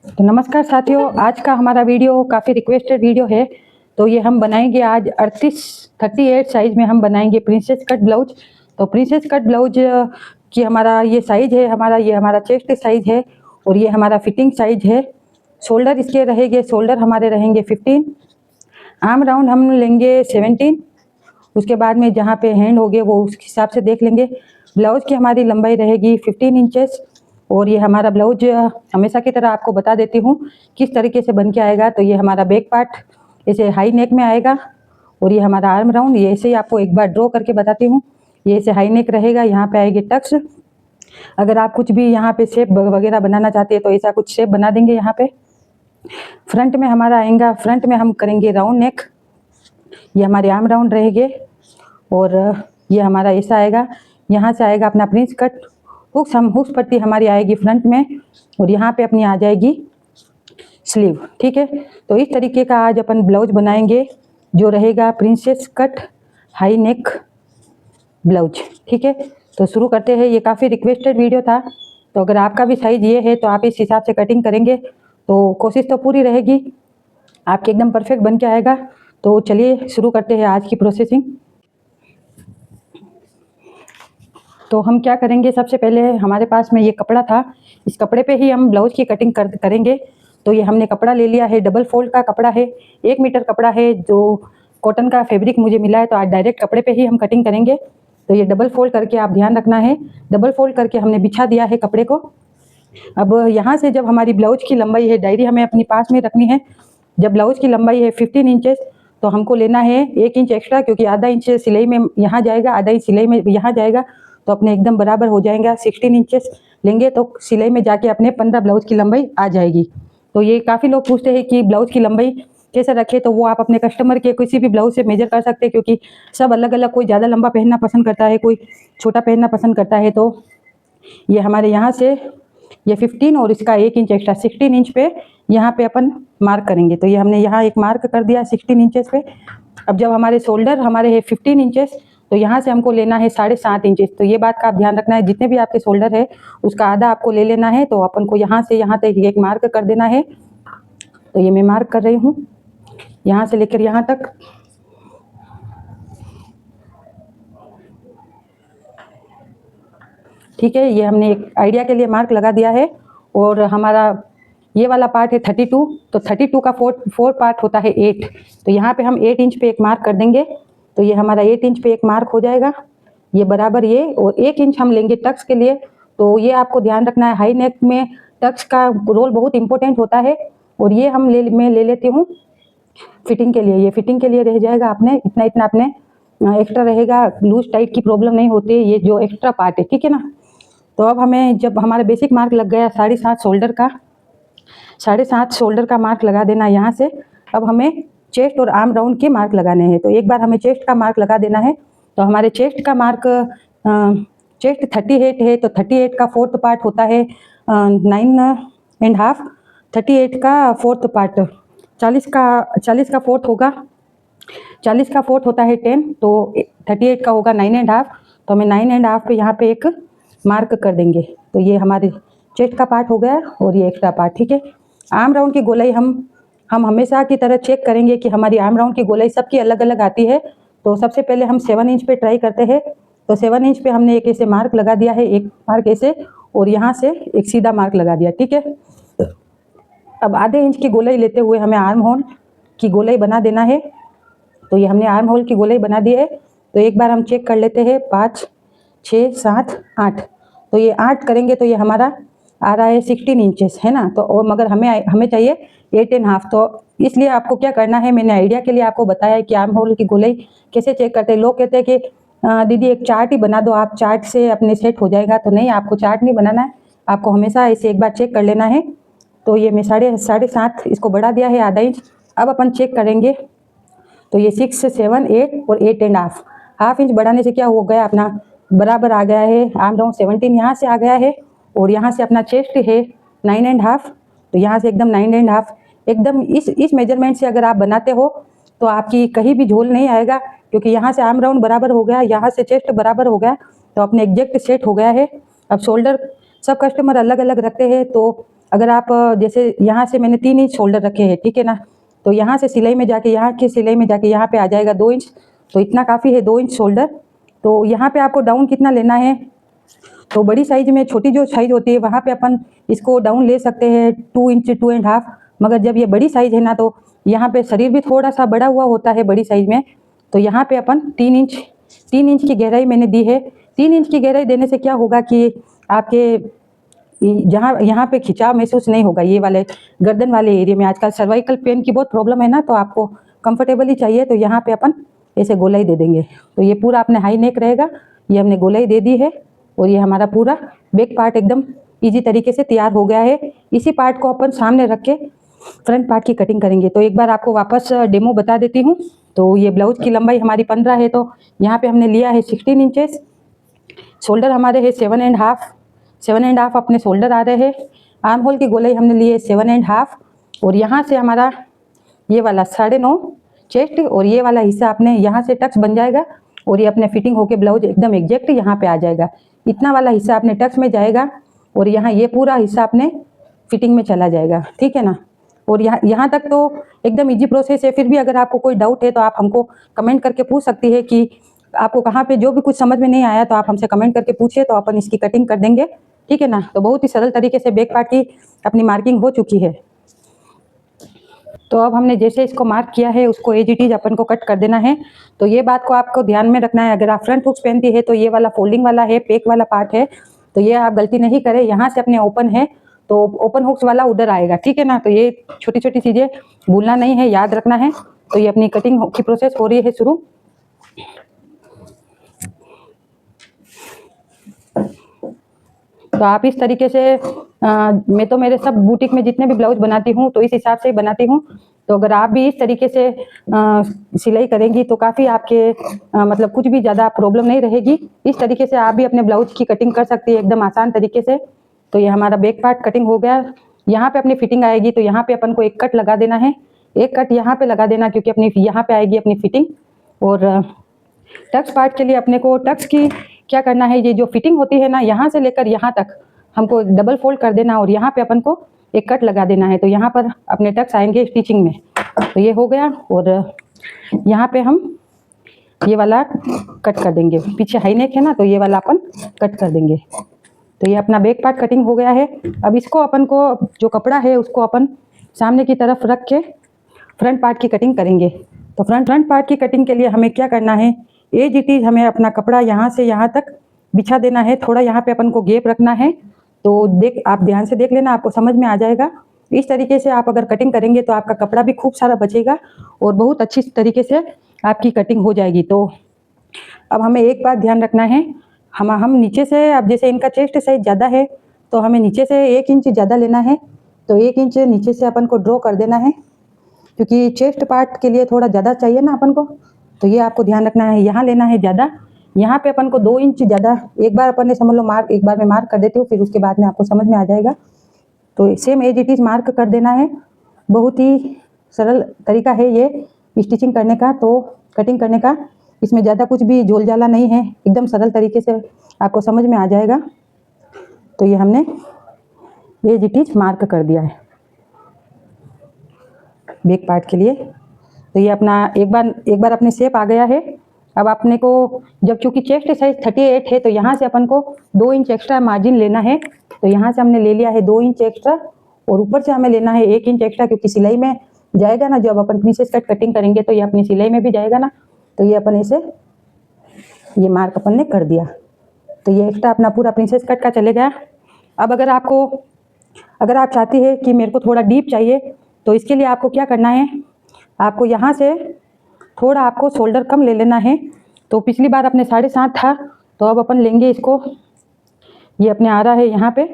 तो नमस्कार साथियों, आज का हमारा वीडियो काफ़ी रिक्वेस्टेड वीडियो है। तो ये हम बनाएंगे आज 38 साइज में हम बनाएंगे प्रिंसेस कट ब्लाउज। तो प्रिंसेस कट ब्लाउज की हमारा ये साइज है, ये हमारा चेस्ट साइज है और ये हमारा फिटिंग साइज है। शोल्डर इसके रहेंगे, शोल्डर हमारे रहेंगे 15, आर्म राउंड हम लेंगे 17। उसके बाद में जहाँ पे हैंड हो गए वो उस हिसाब से देख लेंगे। ब्लाउज की हमारी लंबाई रहेगी 15 इंचेस। और ये हमारा ब्लाउज हमेशा की तरह आपको बता देती हूँ किस तरीके से बन के आएगा। तो ये हमारा बैक पार्ट ऐसे हाई नेक में आएगा और ये हमारा आर्म राउंड ये ऐसे ही आपको एक बार ड्रॉ करके बताती हूँ। ये ऐसे हाई नेक रहेगा, यहाँ पे आएगी टक्स। अगर आप कुछ भी यहाँ पे शेप वगैरह बनाना चाहते हैं तो ऐसा कुछ शेप बना देंगे। यहाँ पे फ्रंट में हमारा आएगा, फ्रंट में हम करेंगे राउंड नेक, ये हमारे आर्म राउंड रहेंगे और ये हमारा ऐसा आएगा। यहाँ से आएगा अपना प्रिंस कट, हुक्स पट्टी हमारी आएगी फ्रंट में और यहाँ पे अपनी आ जाएगी स्लीव। ठीक है, तो इस तरीके का आज अपन ब्लाउज बनाएंगे जो रहेगा princess cut high neck blouse. ठीक है, तो शुरू करते हैं। ये काफ़ी रिक्वेस्टेड वीडियो था, तो अगर आपका भी साइज ये है तो आप इस हिसाब से कटिंग करेंगे तो कोशिश तो पूरी रहेगी आपके एकदम परफेक्ट बन के आएगा। तो चलिए शुरू करते हैं आज की प्रोसेसिंग। तो हम क्या करेंगे, सबसे पहले हमारे पास में ये कपड़ा था, इस कपड़े पे ही हम ब्लाउज की कटिंग करेंगे। तो ये हमने कपड़ा ले लिया है, डबल फोल्ड का कपड़ा है, 1 मीटर कपड़ा है जो कॉटन का फैब्रिक मुझे मिला है। तो आज डायरेक्ट कपड़े पे ही हम कटिंग करेंगे। तो ये डबल फोल्ड करके आप ध्यान रखना है, डबल फोल्ड करके हमने बिछा दिया है कपड़े को। अब यहाँ से जब हमारी ब्लाउज की लंबाई है, डायरी हमें अपनी पास में रखनी है। जब ब्लाउज की लंबाई है 15 इंचेस तो हमको लेना है 1 इंच एक्स्ट्रा, क्योंकि आधा इंच सिलाई में यहाँ जाएगा, आधा इंच सिलाई में यहाँ जाएगा, तो अपने एकदम बराबर हो जाएगा। 16 इंचेस लेंगे तो सिलाई में जाके अपने 15 ब्लाउज की लंबाई आ जाएगी। तो ये काफ़ी लोग पूछते हैं कि ब्लाउज की लंबाई कैसे रखें, तो वो आप अपने कस्टमर के किसी भी ब्लाउज से मेजर कर सकते हैं, क्योंकि सब अलग अलग, कोई ज़्यादा लंबा पहनना पसंद करता है, कोई छोटा पहनना पसंद करता है। तो ये हमारे यहाँ से ये 15 और इसका 1 इंच एक्स्ट्रा 16 इंच पे यहाँ पे अपन मार्क करेंगे। तो ये हमने यहाँ एक मार्क कर दिया 16 इंचेस पे। अब जब हमारे शोल्डर हमारे है 15 इंचेस तो यहाँ से हमको लेना है 7.5 इंचेस। तो ये बात का आप ध्यान रखना है, जितने भी आपके शोल्डर है उसका आधा आपको ले लेना है। तो अपन को यहाँ से यहाँ तक एक मार्क कर देना है। तो ये मैं मार्क कर रही हूँ यहाँ से लेकर यहाँ तक। ठीक है, ये हमने एक आइडिया के लिए मार्क लगा दिया है। और हमारा ये वाला पार्ट है 32, तो 32 का फोर पार्ट होता है 8। तो यहाँ पे हम 8 इंच पे एक मार्क कर देंगे। तो ये हमारा 8 इंच पे एक मार्क हो जाएगा, ये बराबर ये। और 1 इंच हम लेंगे टक्स के लिए। तो ये आपको ध्यान रखना है, हाई नेक में टक्स का रोल बहुत इंपॉर्टेंट होता है। और ये मैं ले लेती हूँ फिटिंग के लिए, ये फिटिंग के लिए रह जाएगा। अपने इतना इतना अपने एक्स्ट्रा रहेगा, लूज टाइट की प्रॉब्लम नहीं होती है, ये जो एक्स्ट्रा पार्ट है। ठीक है ना। तो अब हमें जब हमारा बेसिक मार्क लग गया 7.5 शोल्डर का, 7.5 शोल्डर का मार्क लगा देना यहाँ से। अब हमें चेस्ट और आर्म राउंड के मार्क लगाने हैं। तो एक बार हमें चेस्ट का मार्क लगा देना है। तो हमारे चेस्ट का मार्क, चेस्ट 38 है, तो 38 का फोर्थ पार्ट होता है 9.5। 38 का फोर्थ पार्ट 40 का फोर्थ होगा, 40 का फोर्थ होता है 10। तो 38 का होगा 9.5। तो हमें 9.5 पे यहाँ पे एक मार्क कर देंगे। तो ये हमारे चेस्ट का पार्ट हो गया और ये एक्स्ट्रा पार्ट। ठीक है, आर्म राउंड की गोलाई हम हमेशा की तरह चेक करेंगे कि हमारी आर्म राउंड की गोलाई सबकी अलग अलग आती है। तो सबसे पहले हम 7 इंच पे ट्राई करते हैं। तो 7 इंच पे हमने एक ऐसे मार्क लगा दिया है, एक मार्क ऐसे और यहाँ से एक सीधा मार्क लगा दिया। ठीक है, अब आधे इंच की गोलाई लेते हुए हमें आर्म होल की गोलाई बना देना है। तो ये हमने आर्म होल की गोलाई बना दी है। तो एक बार हम चेक कर लेते हैं, 5, 6, 7, 8। तो ये 8 करेंगे तो ये हमारा आ रहा है 16 इंचेस, है ना। तो और मगर हमें चाहिए 8.5। तो इसलिए आपको क्या करना है, मैंने आइडिया के लिए आपको बताया है कि आर्म होल की गोलाई कैसे चेक करते हैं। लोग कहते हैं कि दीदी एक चार्ट ही बना दो, आप चार्ट से अपने सेट हो जाएगा। तो नहीं, आपको चार्ट नहीं बनाना है, आपको हमेशा इसे एक बार चेक कर लेना है। तो ये मैं 7.5 इसको बढ़ा दिया है, आधा इंच। अब अपन चेक करेंगे। तो ये 6, 7, 8 और 8.5, हाफ इंच बढ़ाने से क्या हो गया, अपना बराबर आ गया है। आर्म राउंड 17 यहाँ से आ गया है और यहाँ से अपना चेस्ट है 9.5। तो यहाँ से एकदम 9.5 एकदम इस मेजरमेंट से अगर आप बनाते हो तो आपकी कहीं भी झोल नहीं आएगा, क्योंकि यहाँ से आर्म राउंड बराबर हो गया, यहाँ से चेस्ट बराबर हो गया, तो अपने एग्जैक्ट सेट हो गया है। अब शोल्डर सब कस्टमर अलग अलग रखते हैं, तो अगर आप जैसे यहाँ से मैंने 3 इंच शोल्डर रखे हैं, ठीक है ना, तो यहाँ से सिलाई में जाके यहाँ की सिलाई में जाके यहाँ पे आ जाएगा 2 इंच, तो इतना काफ़ी है 2 इंच शोल्डर। तो यहाँ पे आपको डाउन कितना लेना है, तो बड़ी साइज में छोटी जो साइज होती है वहाँ पे अपन इसको डाउन ले सकते हैं 2 इंच 2.5, मगर जब ये बड़ी साइज है ना तो यहाँ पे शरीर भी थोड़ा सा बड़ा हुआ होता है बड़ी साइज में, तो यहाँ पे अपन 3 इंच की गहराई मैंने दी है। 3 इंच की गहराई देने से क्या होगा कि आपके जहाँ यहाँ पे खिंचाव महसूस नहीं होगा, ये वाले गर्दन वाले एरिया में। आजकल सर्वाइकल पेन की बहुत प्रॉब्लम है ना, तो आपको कंफर्टेबल ही चाहिए, तो यहाँ पे अपन ऐसे गोलाई दे देंगे। तो ये पूरा अपने हाई नेक रहेगा, ये हमने गोलाई दे दी है और ये हमारा पूरा बैक पार्ट एकदम ईजी तरीके से तैयार हो गया है। इसी पार्ट को अपन सामने रख के फ्रंट पार्ट की कटिंग करेंगे। तो एक बार आपको वापस डेमो बता देती हूँ। तो ये ब्लाउज की लंबाई हमारी 15 है, तो यहाँ पे हमने लिया है 16 इंचेस। शोल्डर हमारे है 7.5 अपने शोल्डर आ रहे हैं। आर्म होल की गोलाई हमने ली है 7.5, और यहाँ से हमारा ये वाला 9.5 चेस्ट, और ये वाला हिस्सा अपने यहाँ से टक्स बन जाएगा और ये अपने फिटिंग होके ब्लाउज एकदम एग्जैक्ट यहाँ पे आ जाएगा। इतना वाला हिस्सा अपने टक्स में जाएगा और यहाँ ये पूरा हिस्सा अपने फिटिंग में चला जाएगा, ठीक है ना। और यहाँ तक तो एकदम इजी प्रोसेस है। फिर भी अगर आपको कोई डाउट है तो आप हमको कमेंट करके पूछ सकती है कि आपको कहाँ पे जो भी कुछ समझ में नहीं आया, तो आप हमसे कमेंट करके पूछिए, तो अपन इसकी कटिंग कर देंगे, ठीक है ना। तो बहुत ही सरल तरीके से बैक पार्ट की अपनी मार्किंग हो चुकी है। तो अब हमने जैसे इसको मार्क किया है उसको एज इट इज अपन को कट कर देना है। तो ये बात को आपको ध्यान में रखना है, अगर आप फ्रंट हुक्स पहनती है तो ये वाला फोल्डिंग वाला है, पेक वाला पार्ट है, तो ये आप गलती नहीं करें। यहाँ से अपने ओपन है तो ओपन हुक्स वाला उधर आएगा, ठीक है ना। तो ये छोटी छोटी चीज़ें भूलना नहीं है, याद रखना है। तो ये अपनी कटिंग की प्रोसेस हो रही है शुरू। तो आप इस तरीके से मैं तो मेरे सब बुटीक में जितने भी ब्लाउज बनाती हूँ तो इस हिसाब से बनाती हूँ। तो अगर आप भी इस तरीके से सिलाई करेंगी तो काफ़ी आपके मतलब कुछ भी ज़्यादा प्रॉब्लम नहीं रहेगी। इस तरीके से आप भी अपने ब्लाउज की कटिंग कर सकती है एकदम आसान तरीके से। तो ये हमारा बैक पार्ट कटिंग हो गया। यहाँ पे अपनी फिटिंग आएगी, तो यहाँ पे अपन को एक कट लगा देना है, एक कट यहाँ पे लगा देना, क्योंकि अपनी यहाँ पे आएगी अपनी फिटिंग। और टक्स पार्ट के लिए अपने को टक्स की क्या करना है, ये जो फिटिंग होती है ना, यहाँ से लेकर यहाँ तक हमको डबल फोल्ड कर देना और यहाँ पे अपन को एक कट लगा देना है। तो यहाँ पर अपने टक्स आएंगे स्टिचिंग में। तो ये हो गया, और यहाँ पे हम ये वाला कट कर देंगे। पीछे हाई नेक है ना, तो ये वाला अपन कट कर देंगे। तो ये अपना बैक पार्ट कटिंग हो गया है। अब इसको अपन को जो कपड़ा है उसको अपन सामने की तरफ रख के फ्रंट पार्ट की कटिंग करेंगे। तो फ्रंट पार्ट की कटिंग के लिए हमें क्या करना है, एज इट इज हमें अपना कपड़ा यहाँ से यहाँ तक बिछा देना है। थोड़ा यहाँ पे अपन को गैप रखना है। तो आप ध्यान से देख लेना, आपको समझ में आ जाएगा। इस तरीके से आप अगर कटिंग करेंगे तो आपका कपड़ा भी खूब सारा बचेगा और बहुत अच्छी तरीके से आपकी कटिंग हो जाएगी। तो अब हमें एक बात ध्यान रखना है, हम नीचे से, अब जैसे इनका चेस्ट साइज ज़्यादा है तो हमें नीचे से 1 इंच ज़्यादा लेना है। तो 1 इंच नीचे से अपन को ड्रॉ कर देना है, क्योंकि चेस्ट पार्ट के लिए थोड़ा ज़्यादा चाहिए ना अपन को। तो ये आपको ध्यान रखना है, यहाँ लेना है ज़्यादा। यहाँ पे अपन को 2 इंच ज़्यादा, एक बार अपन ने समझ लो मार्क, एक बार मैं मार्क कर देती हूँ, फिर उसके बाद में आपको समझ में आ जाएगा। तो same as it is mark कर देना है। बहुत ही सरल तरीका है ये स्टिचिंग करने का, तो कटिंग करने का। इसमें ज़्यादा कुछ भी जोल जाला नहीं है, एकदम सरल तरीके से आपको समझ में आ जाएगा। तो ये हमने एज इट इज मार्क कर दिया है बैक पार्ट के लिए। तो ये अपना एक बार अपने शेप आ गया है। अब अपने को जब चूँकि चेस्ट साइज 38 है तो यहाँ से अपन को 2 इंच एक्स्ट्रा मार्जिन लेना है। तो यहाँ से हमने ले लिया है 2 इंच एक्स्ट्रा, और ऊपर से हमें लेना है 1 इंच एक्स्ट्रा, क्योंकि सिलाई में जाएगा ना, जब अपन प्रिंसेस कट कटिंग करेंगे तो ये अपनी सिलाई में भी जाएगा ना। तो ये अपन ऐसे ये मार्क अपन ने कर दिया। तो ये एक्स्ट्रा अपना पूरा प्रिंसेस कट का चले गया। अब अगर आप चाहती है कि मेरे को थोड़ा डीप चाहिए, तो इसके लिए आपको क्या करना है, आपको यहाँ से थोड़ा आपको शोल्डर कम ले लेना है। तो पिछली बार अपने 7.5 था, तो अब अपन लेंगे इसको, ये अपने आ रहा है यहाँ पे।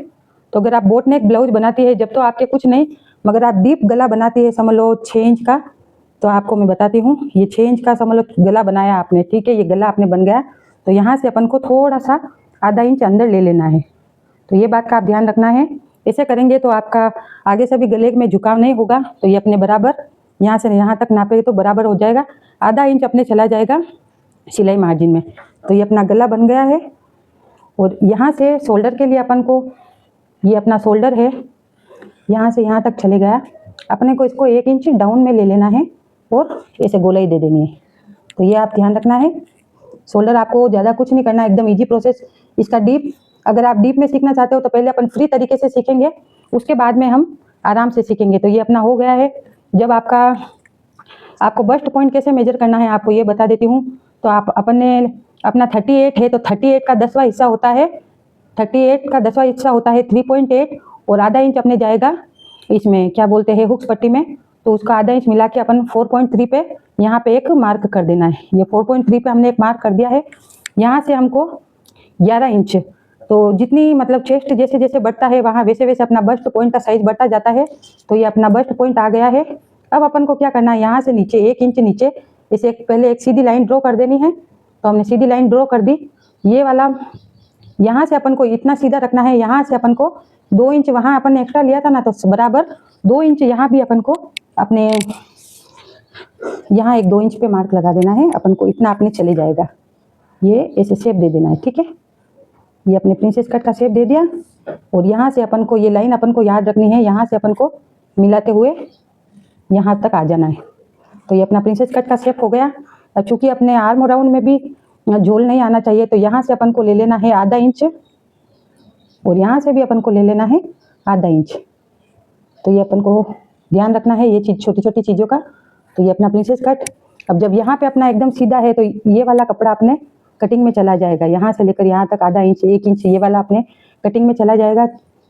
तो अगर आप बोट नेक ब्लाउज बनाती है, जब तो आपके कुछ नहीं, मगर आप डीप गला बनाती है, समझ लो 6 इंच का, तो आपको मैं बताती हूँ, ये 6 इंच का समझ लो गला बनाया आपने, ठीक है, ये गला आपने बन गया। तो यहाँ से अपन को थोड़ा सा आधा इंच अंदर ले लेना है। तो ये बात का आप ध्यान रखना है। ऐसे करेंगे तो आपका आगे से भी गले में झुकाव नहीं होगा। तो ये अपने बराबर यहाँ से यहाँ तक नापेंगे तो बराबर हो जाएगा, आधा इंच अपने चला जाएगा सिलाई मार्जिन में। तो ये अपना गला बन गया है। और यहाँ से शोल्डर के लिए अपन को, ये अपना शोल्डर है, यहाँ से यहाँ तक चले गया। अपने को इसको 1 इंच डाउन में ले लेना है और ऐसे गोलाई दे देनी है। तो ये आप ध्यान रखना है। शोल्डर आपको ज़्यादा कुछ नहीं करना, एकदम ईजी प्रोसेस इसका। डीप अगर आप डीप में सीखना चाहते हो तो पहले अपन फ्री तरीके से सीखेंगे, उसके बाद में हम आराम से सीखेंगे। तो ये अपना हो गया है। जब आपको बस्ट पॉइंट कैसे मेजर करना है आपको ये बता देती हूँ। तो आप अपना 38 है तो 38 का 10वां हिस्सा होता है, 38 का 10वां हिस्सा होता है 3.8, और आधा इंच अपने जाएगा इसमें क्या बोलते हैं हुक्स पट्टी में। तो उसका आधा इंच मिला के अपन 4.3 पे यहाँ पे एक मार्क कर देना है। ये 4.3 पे हमने एक मार्क कर दिया है। यहाँ से हमको 11 इंच, तो जितनी मतलब चेस्ट जैसे जैसे बढ़ता है वहाँ वैसे वैसे अपना बस्ट पॉइंट का साइज बढ़ता जाता है। तो ये अपना बस्ट पॉइंट आ गया है। अब अपन को क्या करना है, यहाँ से नीचे 1 इंच नीचे इसे पहले एक सीधी लाइन ड्रॉ कर देनी है। तो हमने सीधी लाइन ड्रॉ कर दी। ये वाला यहाँ से अपन को इतना सीधा रखना है। यहाँ से अपन को 2 इंच वहाँ अपन ने एक्स्ट्रा लिया था ना, तो बराबर 2 इंच यहाँ भी अपन को अपने यहाँ 1-2 इंच पे मार्क लगा देना है। अपन को इतना अपने चले जाएगा। ये ऐसे शेप दे देना है, ठीक है। ये अपने प्रिंसेस कट का शेप दे दिया। और यहाँ से अपन को ये लाइन अपन को याद रखनी है, यहाँ से अपन को मिलाते हुए यहाँ तक आ जाना है। तो ये अपना प्रिंसेस कट का शेप हो गया। अब चूंकि अपने आर्म राउंड में भी झोल नहीं आना चाहिए, तो यहाँ से अपन को ले लेना है आधा इंच, और यहाँ से भी अपन को ले लेना है आधा इंच। तो ये अपन को ध्यान रखना है ये चीज, छोटी छोटी चीज़ों का। तो ये अपना प्रिंसेस कट। अब जब यहाँ पे अपना एकदम सीधा है तो ये वाला कपड़ा अपने कटिंग में चला जाएगा। यहाँ से लेकर यहाँ तक आधा इंच 1 इंच ये वाला अपने कटिंग में चला जाएगा।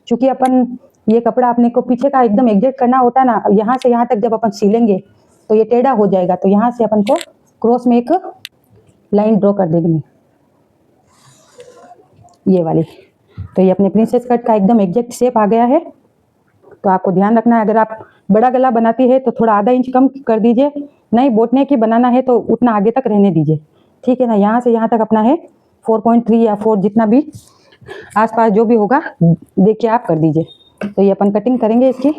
चूंकि अपन ये कपड़ा अपने को पीछे का एकदम एग्जैक्ट करना होता है ना, यहाँ से यहाँ तक जब अपन सिलेंगे तो ये टेढ़ा हो जाएगा। तो यहाँ से अपन को क्रॉस में एक लाइन ड्रॉ कर देनी, ये वाली। तो ये अपने प्रिंसेस कट का एकदम एग्जैक्ट शेप आ गया है। तो आपको ध्यान रखना है, अगर आप बड़ा गला बनाती है तो थोड़ा आधा इंच कम कर दीजिए, नहीं बोटने की बनाना है तो उतना आगे तक रहने दीजिए, ठीक है ना। यहाँ से यहाँ तक अपना है 4.3 या 4 जितना भी आसपास जो भी होगा देखिए आप कर दीजिए। तो ये अपन कटिंग करेंगे इसकी।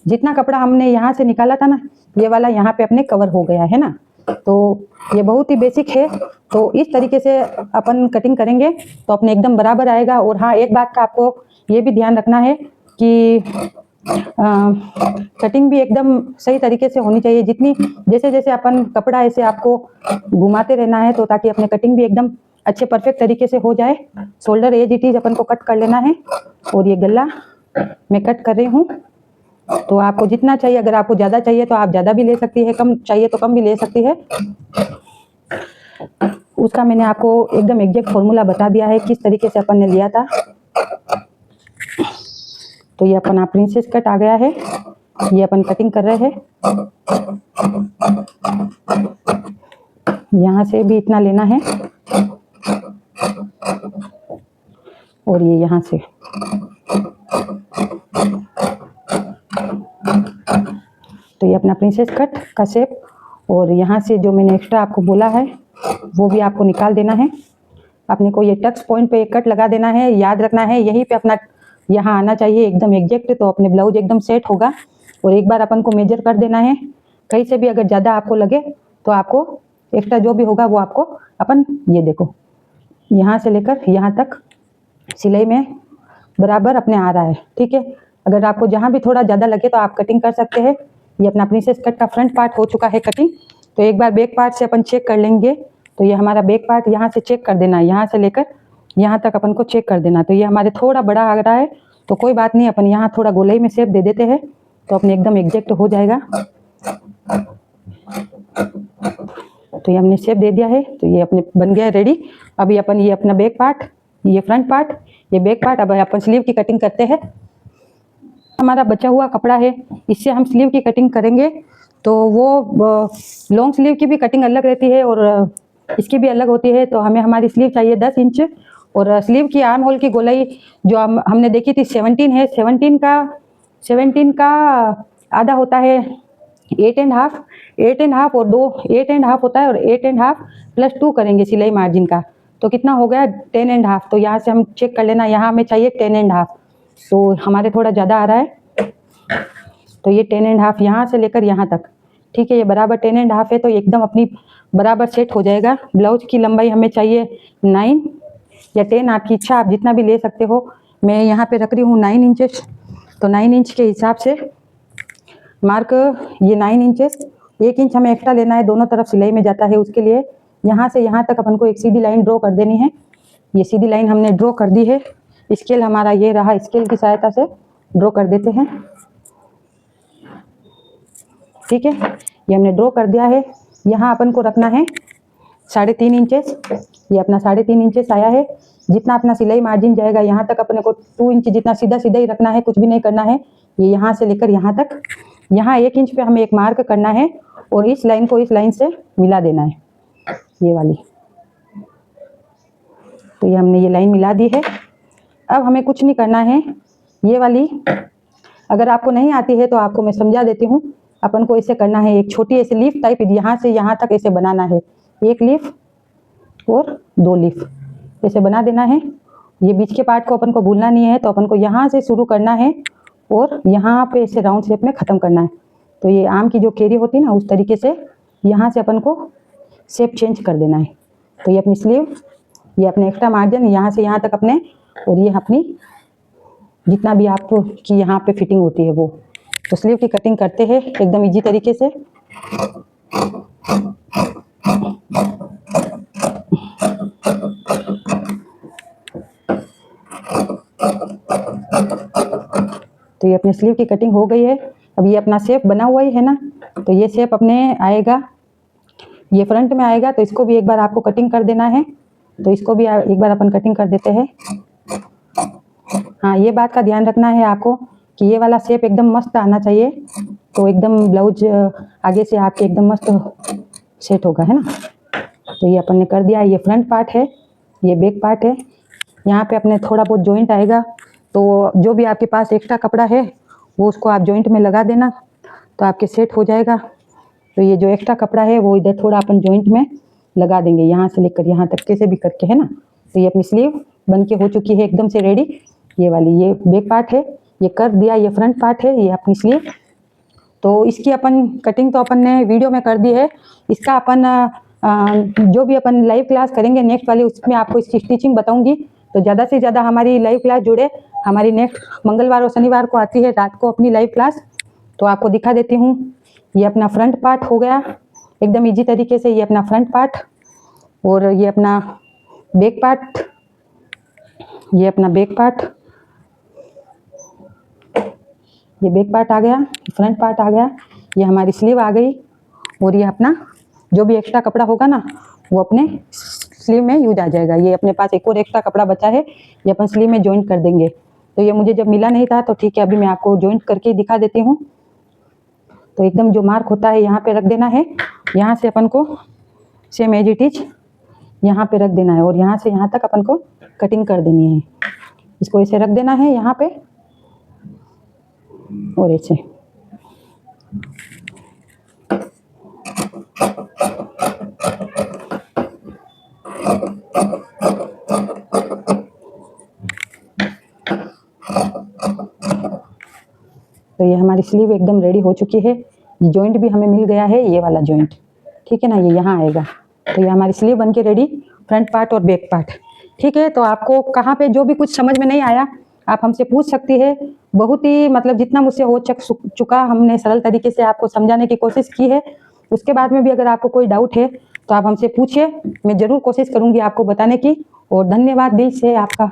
जितना कपड़ा हमने यहाँ से निकाला था ना, ये वाला यहाँ पे अपने कवर हो गया है ना। तो ये बहुत ही बेसिक है। तो इस तरीके से अपन कटिंग करेंगे तो अपने एकदम बराबर आएगा। और हाँ, एक बात का आपको ये भी ध्यान रखना है कि कटिंग भी एकदम सही तरीके से होनी चाहिए। जितनी जैसे जैसे अपन कपड़ा ऐसे आपको घुमाते रहना है, तो ताकि अपने कटिंग भी एकदम अच्छे परफेक्ट तरीके से हो जाए। शोल्डर एज इट इज अपन को कट कर लेना है। और ये गला मैं कट कर रही हूँ। तो आपको जितना चाहिए, अगर आपको ज़्यादा चाहिए तो आप ज़्यादा भी ले सकती है, कम चाहिए तो कम भी ले सकती है। उसका मैंने आपको एकदम एग्जैक्ट फॉर्मूला बता दिया है किस तरीके से अपन ने लिया था। तो ये अपना प्रिंसेस कट आ गया है। ये अपन कटिंग कर रहे हैं। यहाँ से भी इतना लेना है और ये यहाँ से। तो ये अपना प्रिंसेस कट का शेप। और यहाँ से जो मैंने एक्स्ट्रा आपको बोला है वो भी आपको निकाल देना है। अपने को ये टक्स पॉइंट पे एक कट लगा देना है। याद रखना है यहीं पे अपना यहाँ आना चाहिए एकदम एग्जैक्ट, तो अपने ब्लाउज एकदम सेट होगा। और एक बार अपन को मेजर कर देना है। कहीं से भी अगर ज़्यादा आपको लगे तो आपको एक्स्ट्रा जो भी होगा वो आपको अपन ये देखो यहाँ से लेकर यहाँ तक सिलाई में बराबर अपने आ रहा है, ठीक है। अगर आपको जहाँ भी थोड़ा ज़्यादा लगे तो आप कटिंग कर सकते हैं। ये अपना प्रिंसेस कट का फ्रंट पार्ट हो चुका है कटिंग। तो एक बार बैक पार्ट से अपन चेक कर लेंगे। तो ये हमारा बैक पार्ट यहाँ से चेक कर देना है, यहाँ से लेकर यहाँ तक अपन को चेक कर देना। तो ये हमारे थोड़ा बड़ा आ रहा है तो कोई बात नहीं, अपन यहाँ थोड़ा गोलाई में शेप दे देते हैं तो अपने एकदम एग्जैक्ट हो जाएगा। तो ये हमने शेप दे दिया है। तो ये अपने बन गया है रेडी। अभी अपन ये अपना बैक पार्ट, ये फ्रंट पार्ट, ये बैक पार्ट, अब अपन स्लीव की कटिंग करते हैं। हमारा बचा हुआ कपड़ा है, इससे हम स्लीव की कटिंग करेंगे। तो वो लॉन्ग स्लीव की भी कटिंग अलग रहती है और इसकी भी अलग होती है। तो हमें हमारी स्लीव चाहिए 10 इंच और स्लीव की आर्म होल की गोलाई जो हमने देखी थी 17 है। 17 का आधा होता है 8.5, 8.5 और 2 8.5 होता है और 8.5 प्लस 2 करेंगे सिलाई मार्जिन का। तो कितना हो गया 10.5। तो यहाँ से हम चेक कर लेना, यहाँ हमें चाहिए 10.5। तो हमारे थोड़ा ज़्यादा आ रहा है। तो ये 10.5 यहाँ से लेकर यहाँ तक ठीक है, ये बराबर 10.5 है तो एकदम अपनी बराबर सेट हो जाएगा। ब्लाउज की लंबाई हमें चाहिए 9 या 10, आपकी इच्छा, आप जितना भी ले सकते हो। मैं यहाँ पे रख रही हूँ 9 इंचेस, तो 9 इंच के हिसाब से मार्क ये 9 इंचेस, 1 इंच हमें एक्स्ट्रा लेना है, दोनों तरफ सिलाई में जाता है। उसके लिए यहाँ से यहाँ तक अपन को एक सीधी लाइन ड्रॉ कर देनी है। ये सीधी लाइन हमने ड्रॉ कर दी है। स्केल हमारा ये रहा, स्केल की सहायता से ड्रॉ कर देते हैं। ठीक है, ये हमने ड्रॉ कर दिया है। यहाँ अपन को रखना है 3.5 इंचेस। ये अपना 3.5 इंचेस आया है। जितना अपना सिलाई मार्जिन जाएगा यहाँ तक अपने को 2 इंच जितना सीधा सीधा ही रखना है, कुछ भी नहीं करना है। ये यहाँ से लेकर यहाँ तक, यहाँ 1 इंच पे हमें एक मार्क करना है और इस लाइन को इस लाइन से मिला देना है, ये वाली। तो ये हमने ये लाइन मिला दी है। अब हमें कुछ नहीं करना है। ये वाली अगर आपको नहीं आती है तो आपको मैं समझा देती हूँ। अपन को ऐसे करना है, एक छोटी ऐसे लीफ टाइप यहाँ से यहाँ तक ऐसे बनाना है। 1 लीफ और 2 लीफ ऐसे बना देना है। ये बीच के पार्ट को अपन को भूलना नहीं है, तो अपन को यहाँ से शुरू करना है और यहाँ पे ऐसे राउंड शेप में ख़त्म करना है। तो ये आम की जो केरी होती है ना, उस तरीके से यहाँ से अपन को शेप चेंज कर देना है। तो ये अपनी स्लीव, ये अपने एक्स्ट्रा मार्जिन यहाँ से यहाँ तक अपने, और ये अपनी जितना भी आपको की यहाँ पे फिटिंग होती है वो। तो स्लीव की कटिंग करते हैं एकदम इजी तरीके से। तो ये अपनी स्लीव की कटिंग हो गई है। अब ये अपना शेप बना हुआ ही है ना, तो ये शेप अपने आएगा, ये फ्रंट में आएगा। तो इसको भी एक बार आपको कटिंग कर देना है। तो इसको भी एक बार अपन कटिंग कर देते हैं। हाँ, ये बात का ध्यान रखना है आपको कि ये वाला शेप एकदम मस्त आना चाहिए, तो एकदम ब्लाउज आगे से आपके एकदम मस्त सेट होगा, है ना। तो ये अपन ने कर दिया। ये फ्रंट पार्ट है, ये बैक पार्ट है। यहाँ पे अपने थोड़ा बहुत जॉइंट आएगा, तो जो भी आपके पास एक्स्ट्रा कपड़ा है वो उसको आप जॉइंट में लगा देना, तो आपके सेट हो जाएगा। तो ये जो एक्स्ट्रा कपड़ा है वो इधर थोड़ा अपन जॉइंट में लगा देंगे, यहाँ से लेकर यहाँ तक कैसे भी करके, है ना। तो ये अपनी स्लीव बन के हो चुकी है एकदम से रेडी। ये वाली ये बैक पार्ट है, ये कर दिया। ये फ्रंट पार्ट है, ये अपनी स्लीव। तो इसकी अपन कटिंग तो अपन ने वीडियो में कर दी है। इसका अपन जो भी अपन लाइव क्लास करेंगे नेक्स्ट वाली, उसमें आपको इसकी स्टिचिंग बताऊंगी। तो ज़्यादा से ज़्यादा हमारी लाइव क्लास जुड़े। हमारी नेक्स्ट मंगलवार और शनिवार को आती है रात को अपनी लाइव क्लास। तो आपको दिखा देती हूँ। ये अपना फ्रंट पार्ट हो गया एकदम इजी तरीके से। ये अपना फ्रंट पार्ट और ये अपना बैक पार्ट, ये अपना बैक पार्ट, ये बैक पार्ट आ गया, फ्रंट पार्ट आ गया। ये हमारी स्लीव आ गई और ये अपना जो भी एक्स्ट्रा कपड़ा होगा ना वो अपने स्लीव में यूज आ जाएगा। ये अपने पास एक और एक्स्ट्रा कपड़ा बचा है, ये अपन स्लीव में जॉइंट कर देंगे। तो ये मुझे जब मिला नहीं था तो ठीक है, अभी मैं आपको जॉइंट करके दिखा देती हूँ। तो एकदम जो मार्क होता है यहाँ पे रख देना है। यहाँ से अपन को सेम एज इट इज यहाँ पे रख देना है और यहाँ से यहाँ तक अपन को कटिंग कर देनी है। इसको ऐसे रख देना है यहाँ पे और ऐसे। तो ये हमारी स्लीव एकदम रेडी हो चुकी है। ये जॉइंट भी हमें मिल गया है, ये वाला जॉइंट, ठीक है ना, ये यहाँ आएगा। तो ये हमारी स्लीव बन के रेडी, फ्रंट पार्ट और बैक पार्ट, ठीक है। तो आपको कहाँ पे जो भी कुछ समझ में नहीं आया आप हमसे पूछ सकती है। बहुत ही मतलब जितना मुझसे हो चुका हमने सरल तरीके से आपको समझाने की कोशिश की है। उसके बाद में भी अगर आपको कोई डाउट है तो आप हमसे पूछिए, मैं ज़रूर कोशिश करूँगी आपको बताने की। और धन्यवाद दिल से आपका।